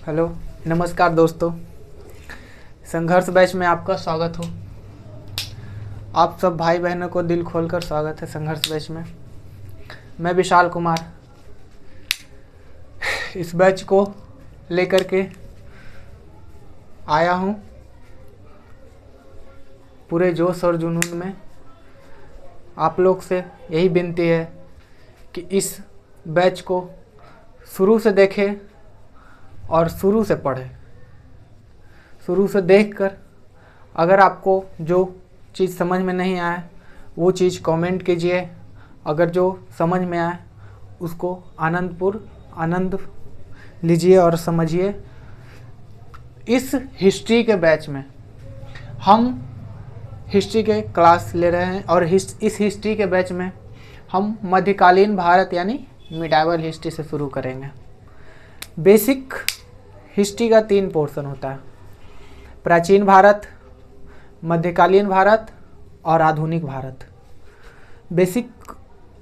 Hello, नमस्कार दोस्तों। संघर्ष बैच में आपका स्वागत हो। आप सब भाई बहनों को दिल खोलकर स्वागत है संघर्ष बैच में। मैं विशाल कुमार इस बैच को लेकर के आया हूँ पूरे जोश और जुनून में। आप लोग से यही विनती है कि इस बैच को शुरू से देखें और शुरू से पढ़ें। शुरू से देखकर अगर आपको जो चीज़ समझ में नहीं आए वो चीज़ कमेंट कीजिए। अगर जो समझ में आए उसको आनंद लीजिए और समझिए। इस हिस्ट्री के बैच में हम हिस्ट्री के क्लास ले रहे हैं और इस हिस्ट्री के बैच में हम मध्यकालीन भारत यानी मिडाइवल हिस्ट्री से शुरू करेंगे। बेसिक हिस्ट्री का 3 पोर्शन होता है: प्राचीन भारत, मध्यकालीन भारत और आधुनिक भारत। बेसिक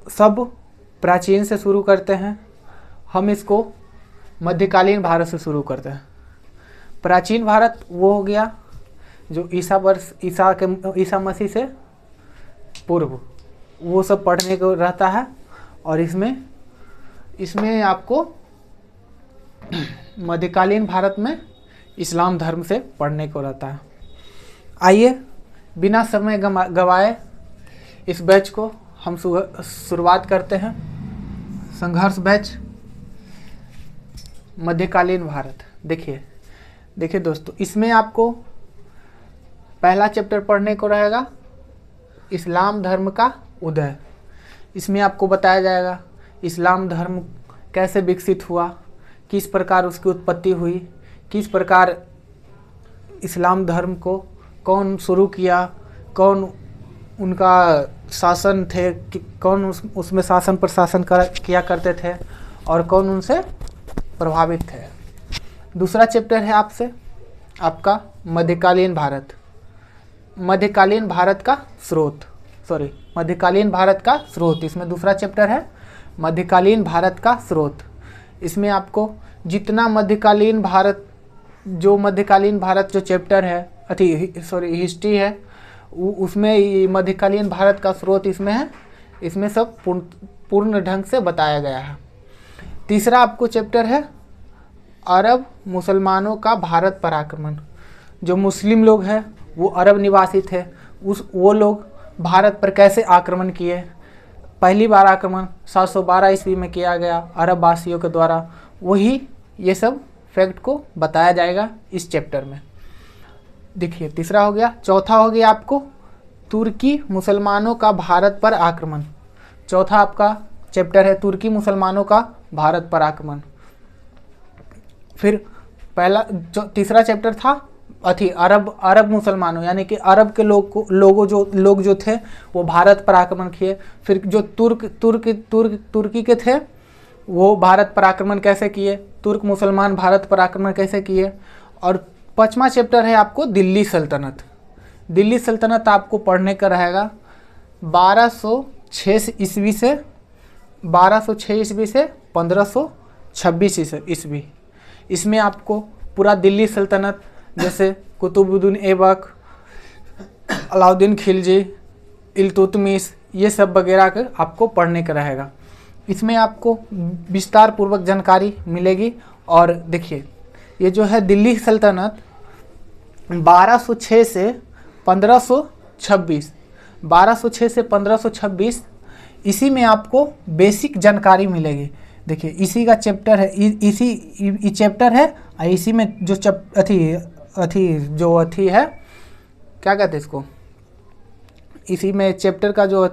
सब प्राचीन से शुरू करते हैं। हम इसको मध्यकालीन भारत से शुरू करते हैं। प्राचीन भारत वो हो गया जो ईसा मसीह से पूर्व, वो सब पढ़ने को रहता है। और इसमें आपको मध्यकालीन भारत में इस्लाम धर्म से पढ़ने को रहता है। आइए बिना समय गवाए इस बैच को हम शुरुआत करते हैं। संघर्ष बैच मध्यकालीन भारत। देखिए दोस्तों, इसमें आपको पहला चैप्टर पढ़ने को रहेगा इस्लाम धर्म का उदय। इसमें आपको बताया जाएगा इस्लाम धर्म कैसे विकसित हुआ, किस प्रकार उसकी उत्पत्ति हुई, किस प्रकार इस्लाम धर्म को कौन शुरू किया, कौन उनका शासन थे, कौन उसमें शासन प्रशासन किया करते थे और कौन उनसे प्रभावित थे। दूसरा चैप्टर है आपका मध्यकालीन भारत। मध्यकालीन भारत का स्रोत। इसमें दूसरा चैप्टर है मध्यकालीन भारत का स्रोत। इसमें आपको जितना मध्यकालीन भारत जो चैप्टर है हिस्ट्री है उसमें मध्यकालीन भारत का स्रोत इसमें है। इसमें सब पूर्ण ढंग से बताया गया है। तीसरा आपको चैप्टर है अरब मुसलमानों का भारत पर आक्रमण। जो मुस्लिम लोग हैं वो अरब निवासी थे, वो लोग भारत पर कैसे आक्रमण किए। पहली बार आक्रमण 712 ईस्वी में किया गया अरब वासियों के द्वारा। वही ये सब फैक्ट को बताया जाएगा इस चैप्टर में। देखिए, तीसरा हो गया। चौथा हो गया आपको तुर्की मुसलमानों का भारत पर आक्रमण। चौथा आपका चैप्टर है तुर्की मुसलमानों का भारत पर आक्रमण। फिर तीसरा चैप्टर था अरब मुसलमानों यानी कि अरब के लोग जो थे वो भारत पर आक्रमण किए। फिर जो तुर्की के थे वो भारत पर आक्रमण कैसे किए, तुर्क मुसलमान भारत पर आक्रमण कैसे किए। और 5वां चैप्टर है आपको दिल्ली सल्तनत। दिल्ली सल्तनत आपको पढ़ने का रहेगा 1206 ईस्वी से 1526 ईस्वी। इसमें आपको पूरा दिल्ली सल्तनत जैसे कुतुबुद्दीन ऐबक, अलाउद्दीन खिलजी, इल्तुतमिश, ये सब वगैरह के आपको पढ़ने का रहेगा। इसमें आपको विस्तार पूर्वक जानकारी मिलेगी। और देखिए, ये जो है दिल्ली सल्तनत 1206 से 1526 इसी में आपको बेसिक जानकारी मिलेगी। देखिए, इसी का चैप्टर है, इसी चैप्टर है। इसी में जो है क्या कहते हैं इसको, इसी में चैप्टर का जो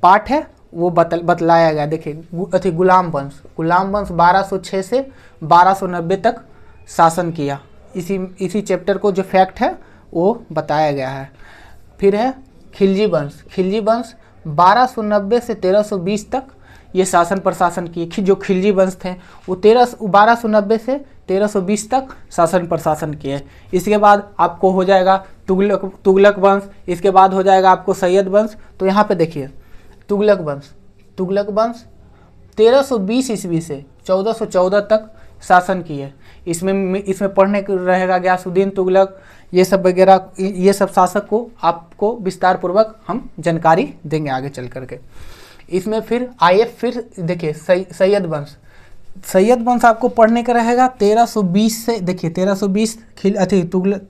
पार्ट है वो बतलाया गया। देखिए, गुलाम वंश 1206 से 1290 तक शासन किया। इसी चैप्टर को जो फैक्ट है वो बताया गया है। फिर है खिलजी वंश 1290 से 1320 तक ये शासन प्रशासन किए। जो खिलजी वंश थे वो 1290 से 1320 तक शासन प्रशासन किए। इसके बाद आपको हो जाएगा तुगलक वंश। इसके बाद हो जाएगा आपको सैयद वंश। तो यहाँ पे देखिए तुगलक वंश 1320 ईस्वी से 1414 तक शासन किए। इसमें पढ़ने को रहेगा गयासुद्दीन तुगलक, ये सब वगैरह, ये सब शासक को आपको विस्तार पूर्वक हम जानकारी देंगे आगे चल करके। इसमें फिर फिर देखिए सैयद वंश, सैयद वंश आपको पढ़ने का रहेगा 1320 से, देखिए 1320 तुगलक,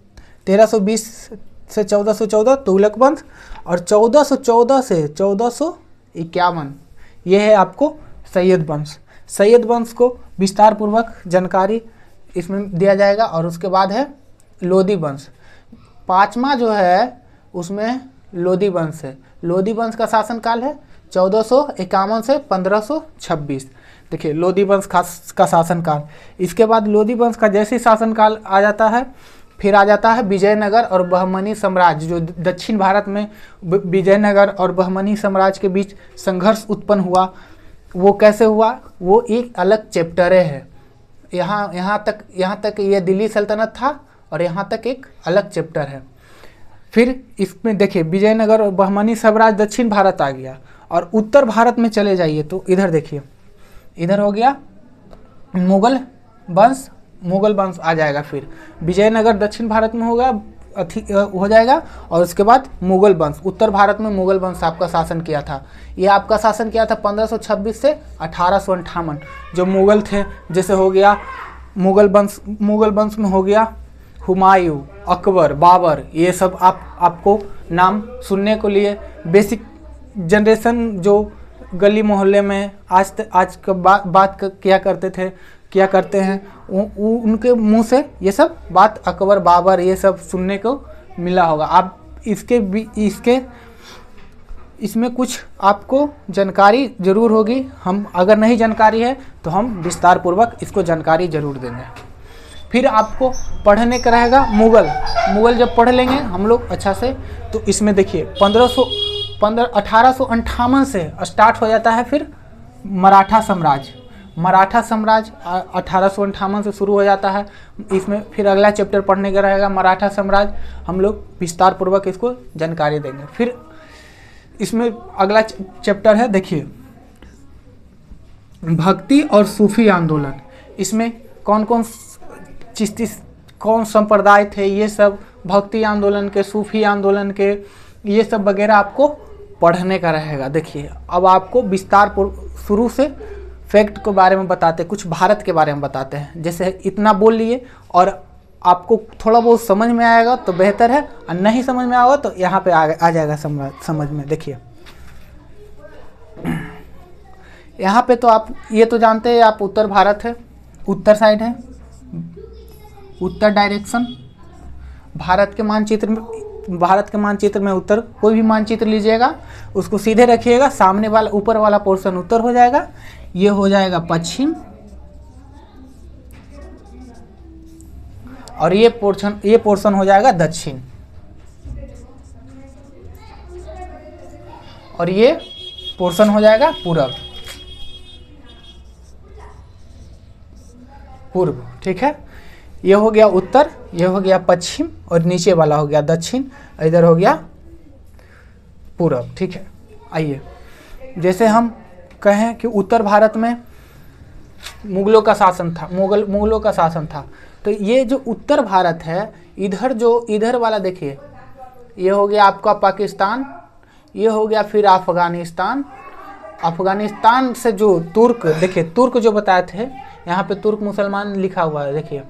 1320 से 1414 तुगलक वंश, और 1414 से 1451 ये है आपको सैयद वंश। सैयद वंश को विस्तार पूर्वक जानकारी इसमें दिया जाएगा। और उसके बाद है लोदी वंश, पांचवा जो है उसमें लोदी वंश है। लोदी वंश का शासनकाल है 1451 से 1526। देखिए लोदी वंश का शासनकाल। इसके बाद लोदी वंश का जैसे शासनकाल आ जाता है, फिर आ जाता है विजयनगर और बहमनी साम्राज्य। जो दक्षिण भारत में विजयनगर और बहमनी साम्राज्य के बीच संघर्ष उत्पन्न हुआ, वो कैसे हुआ, वो एक अलग चैप्टर है। यहाँ तक ये दिल्ली सल्तनत था, और यहाँ तक एक अलग चैप्टर है। फिर इसमें देखिए विजयनगर और बहमनी साम्राज्य दक्षिण भारत आ गया, और उत्तर भारत में चले जाइए तो इधर देखिए, इधर हो गया मुगल वंश आ जाएगा। फिर विजयनगर दक्षिण भारत में होगा, हो जाएगा, और उसके बाद मुगल वंश, उत्तर भारत में मुगल वंश आपका शासन किया था। ये आपका शासन किया था 1526 से 1858। जो मुगल थे, जैसे हो गया मुगल वंश में हो गया हुमायूं, अकबर, बाबर, ये सब आपको नाम सुनने को लिए। बेसिक जनरेशन जो गली मोहल्ले में आज का बात किया करते हैं, उनके मुंह से ये सब बात अकबर, बाबर, ये सब सुनने को मिला होगा। आप इसमें कुछ आपको जानकारी जरूर होगी। हम अगर नहीं जानकारी है तो हम विस्तार पूर्वक इसको जानकारी जरूर देंगे। फिर आपको पढ़ने का रहेगा मुगल जब पढ़ लेंगे हम लोग अच्छा से, तो इसमें देखिए 1858 से स्टार्ट हो जाता है। फिर मराठा साम्राज्य 1858 से शुरू हो जाता है। इसमें फिर अगला चैप्टर पढ़ने का रहेगा मराठा साम्राज्य, हम लोग विस्तार पूर्वक इसको जानकारी देंगे। फिर इसमें अगला चैप्टर है, देखिए भक्ति और सूफी आंदोलन। इसमें कौन संप्रदाय थे, ये सब भक्ति आंदोलन के, सूफी आंदोलन के, ये सब वगैरह आपको पढ़ने का रहेगा। देखिए अब आपको विस्तार शुरू से फैक्ट के बारे में बताते हैं, कुछ भारत के बारे में बताते हैं। जैसे इतना बोल लिए और आपको थोड़ा बहुत समझ में आएगा तो बेहतर है, और नहीं समझ में आएगा तो यहाँ पे आ जाएगा समझ में। देखिए यहाँ पे तो आप ये तो जानते हैं, आप उत्तर भारत है, उत्तर साइड है, उत्तर डायरेक्शन। भारत के मानचित्र में उत्तर, कोई भी मानचित्र लीजिएगा उसको सीधे रखिएगा, सामने वाला ऊपर वाला पोर्शन उत्तर हो जाएगा, ये हो जाएगा पश्चिम, और ये पोर्शन हो जाएगा दक्षिण, और ये पोर्शन हो जाएगा पूर्व। ठीक है, ये हो गया उत्तर, ये हो गया पश्चिम, और नीचे वाला हो गया दक्षिण, इधर हो गया पूर्व। ठीक है, आइए जैसे हम कहें कि उत्तर भारत में मुगलों का शासन था, तो ये जो उत्तर भारत है, इधर वाला देखिए, ये हो गया आपका पाकिस्तान, ये हो गया फिर अफगानिस्तान से जो तुर्क, देखिए तुर्क जो बताए थे, यहाँ पे तुर्क मुसलमान लिखा हुआ है। देखिए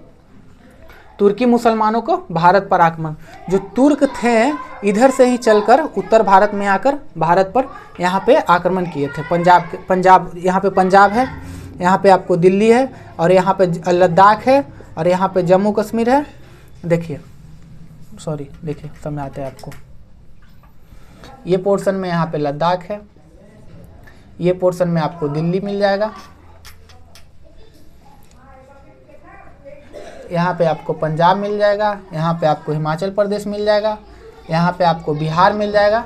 तुर्की मुसलमानों को भारत पर आक्रमण, जो तुर्क थे इधर से ही चलकर उत्तर भारत में आकर भारत पर यहाँ पे आक्रमण किए थे। पंजाब यहाँ पे पंजाब है, यहाँ पे आपको दिल्ली है, और यहाँ पे लद्दाख है, और यहाँ पे जम्मू कश्मीर है। देखिए समझ आता है आपको, ये पोर्शन में यहाँ पे लद्दाख है, ये पोर्शन में आपको दिल्ली मिल जाएगा, यहाँ पे आपको पंजाब मिल जाएगा, यहाँ पे आपको हिमाचल प्रदेश मिल जाएगा, यहाँ पे आपको बिहार मिल जाएगा,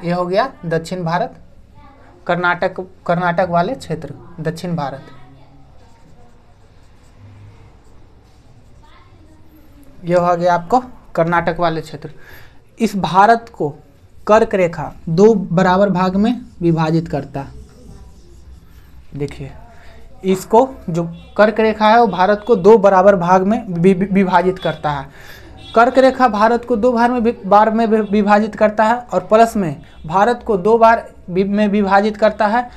ये हो गया दक्षिण भारत, कर्नाटक वाले क्षेत्र, दक्षिण भारत। ये हो गया आपको कर्नाटक वाले क्षेत्र। इस भारत को कर्क रेखा 2 बराबर भाग में विभाजित करता है। देखिए इसको जो कर्क रेखा है वो भारत को 2 बराबर भाग में विभाजित करता है। कर्क रेखा भारत को 2 बार में विभाजित करता है और प्लस में भारत को 2 बार में विभाजित करता है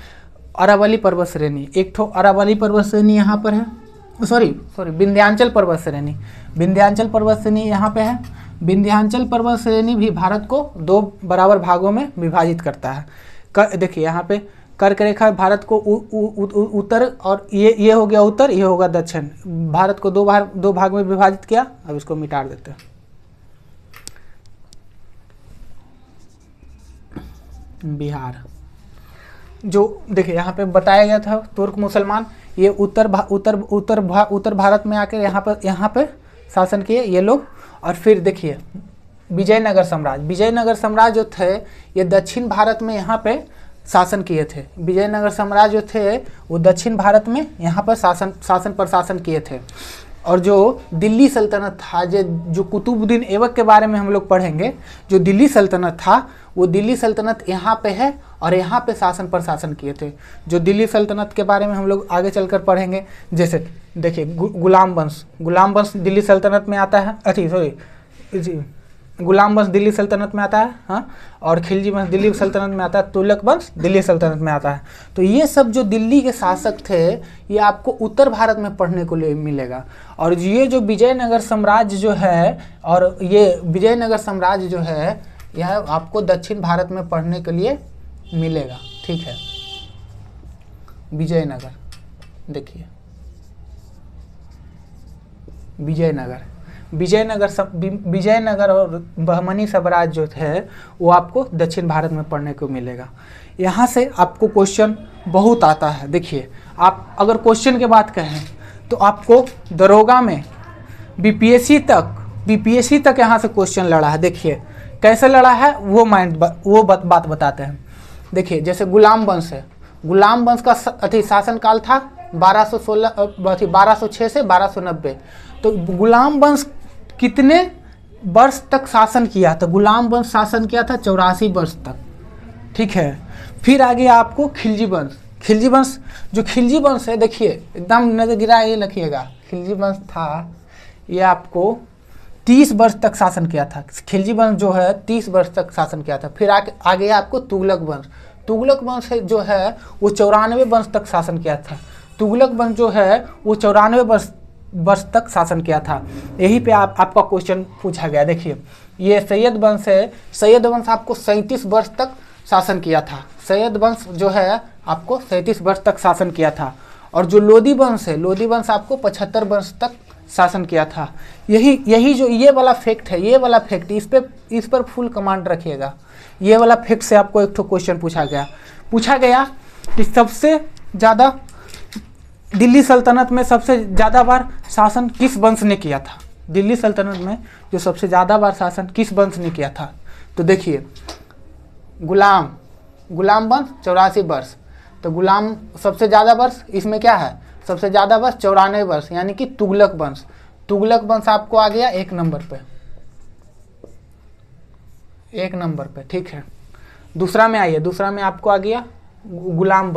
अरावली पर्वत श्रेणी। एक ठो अरावली पर्वत श्रेणी यहाँ पर है, सॉरी विंध्याचल पर्वत श्रेणी, विंध्याचल पर्वत श्रेणी यहाँ पे है। विंध्याचल पर्वत श्रेणी भी भारत को 2 बराबर भागों में विभाजित करता है। देखिए यहाँ पे कर्क रेखा भारत को उत्तर और ये हो गया उत्तर, ये होगा दक्षिण, भारत को 2 भाग में विभाजित किया। अब इसको मिटा देते हैं। बिहार जो देखिए यहाँ पे बताया गया था तुर्क मुसलमान, ये उत्तर भारत में आकर यहाँ पे शासन किए ये लोग। और फिर देखिए विजयनगर साम्राज्य जो थे ये दक्षिण भारत में यहाँ पे शासन किए थे। विजयनगर साम्राज्य जो थे वो दक्षिण भारत में यहाँ पर शासन किए थे। और जो दिल्ली सल्तनत था, जो कुतुबुद्दीन ऐबक के बारे में हम लोग पढ़ेंगे, जो दिल्ली सल्तनत था वो दिल्ली सल्तनत यहाँ पे है और यहाँ पे शासन किए थे। जो दिल्ली सल्तनत के बारे में हम लोग आगे चलकर पढ़ेंगे। जैसे देखिए गुलाम वंश दिल्ली सल्तनत में आता है, गुलाम वंश दिल्ली सल्तनत में आता है, हाँ। और खिलजी वंश दिल्ली सल्तनत में आता है, तुगलक वंश दिल्ली सल्तनत में आता है। तो ये सब जो दिल्ली के शासक थे ये आपको उत्तर भारत में पढ़ने को लिए मिलेगा। और ये जो विजयनगर साम्राज्य जो है, और ये विजयनगर साम्राज्य जो है यह आपको दक्षिण भारत में पढ़ने के लिए मिलेगा। ठीक है, विजयनगर देखिए विजयनगर और बहमनी साम्राज्य जो है वो आपको दक्षिण भारत में पढ़ने को मिलेगा। यहाँ से आपको क्वेश्चन बहुत आता है। देखिए आप अगर क्वेश्चन के बात कहें तो आपको दरोगा में बीपीएससी तक यहाँ से क्वेश्चन लड़ा है। देखिए कैसे लड़ा है वो बात बताते हैं। देखिए जैसे गुलाम वंश है, गुलाम वंश का शासनकाल था 1206 से 1290। तो गुलाम वंश कितने वर्ष तक शासन किया था? गुलाम वंश शासन किया था 84 वर्ष तक। ठीक है, फिर आगे आपको खिलजी वंश जो खिलजी वंश है, देखिए एकदम नजर गिरा ये लिखिएगा, खिलजी वंश था ये आपको 30 वर्ष तक शासन किया था। खिलजी वंश जो है 30 वर्ष तक शासन किया था। फिर आगे आपको तुगलक वंश जो है वो 94 वर्ष तक शासन किया था। तुगलक वंश जो है वो 94 वर्ष तक शासन किया था। यहीं पे आपका क्वेश्चन पूछा गया। देखिए ये सैयद वंश है, सैयद वंश आपको 37 वर्ष तक शासन किया था। सैयद वंश जो है आपको 37 वर्ष तक शासन किया था। और जो लोदी वंश है, लोदी वंश आपको 75 वर्ष तक शासन किया था। यही जो ये वाला फैक्ट है, ये वाला फैक्ट इस पर फुल कमांड रखिएगा। ये वाला फैक्ट से आपको एक तो क्वेश्चन पूछा गया कि सबसे ज़्यादा दिल्ली सल्तनत में सबसे ज़्यादा बार शासन किस वंश ने किया था? दिल्ली सल्तनत में जो सबसे ज़्यादा बार शासन किस वंश ने किया था? तो देखिए गुलाम वंश 84 वर्ष। तो गुलाम सबसे ज़्यादा वर्ष इसमें क्या है? सबसे ज़्यादा वर्ष 94 वर्ष, यानी कि तुगलक वंश आपको आ गया 1 नंबर पे। ठीक है, दूसरा में आइए, दूसरा में आपको आ गया गुलाम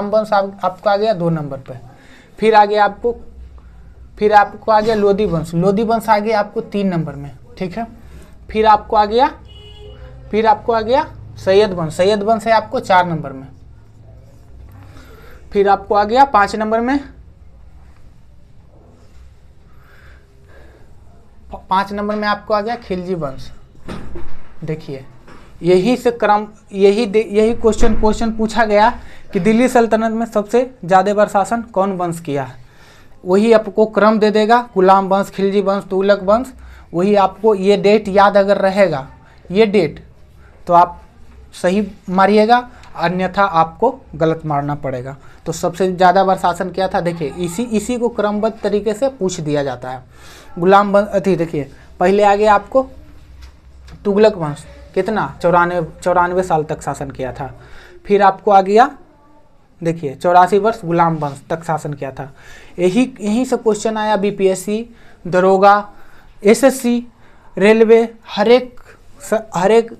वंश आपको आ गया 2 नंबर पे। फिर आपको आ गया लोदी वंश आ गया आपको 3 नंबर में। ठीक है, फिर आपको आ गया सैयद वंश है आपको 4 नंबर में। फिर आपको आ गया 5 नंबर में, 5 नंबर में आपको आ गया खिलजी वंश। देखिए यही क्वेश्चन पूछा गया कि दिल्ली सल्तनत में सबसे ज़्यादा बार शासन कौन वंश किया है। वही आपको क्रम दे देगा, गुलाम वंश, खिलजी वंश, तुगलक वंश। वही आपको ये डेट याद अगर रहेगा, ये डेट, तो आप सही मारिएगा, अन्यथा आपको गलत मारना पड़ेगा। तो सबसे ज़्यादा बार शासन किया था, देखिए इसी को क्रमबद्ध तरीके से पूछ दिया जाता है। गुलाम वंश देखिए पहले आ गया आपको तुगलक वंश, कितना 94 साल तक शासन किया था। फिर आपको आ गया देखिए 84 वर्ष गुलाम वंश तक शासन किया था। यही से क्वेश्चन आया बीपीएससी, दरोगा, एसएससी, रेलवे, हर एक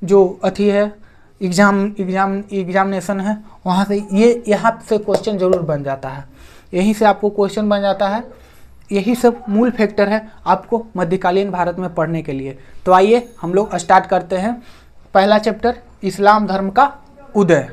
जो अथी है एग्जामिनेशन है, वहाँ से यहाँ से क्वेश्चन जरूर बन जाता है, यहीं से आपको क्वेश्चन बन जाता है। यही सब मूल फैक्टर है आपको मध्यकालीन भारत में पढ़ने के लिए। तो आइए हम लोग स्टार्ट करते हैं। पहला चैप्टर, इस्लाम धर्म का उदय।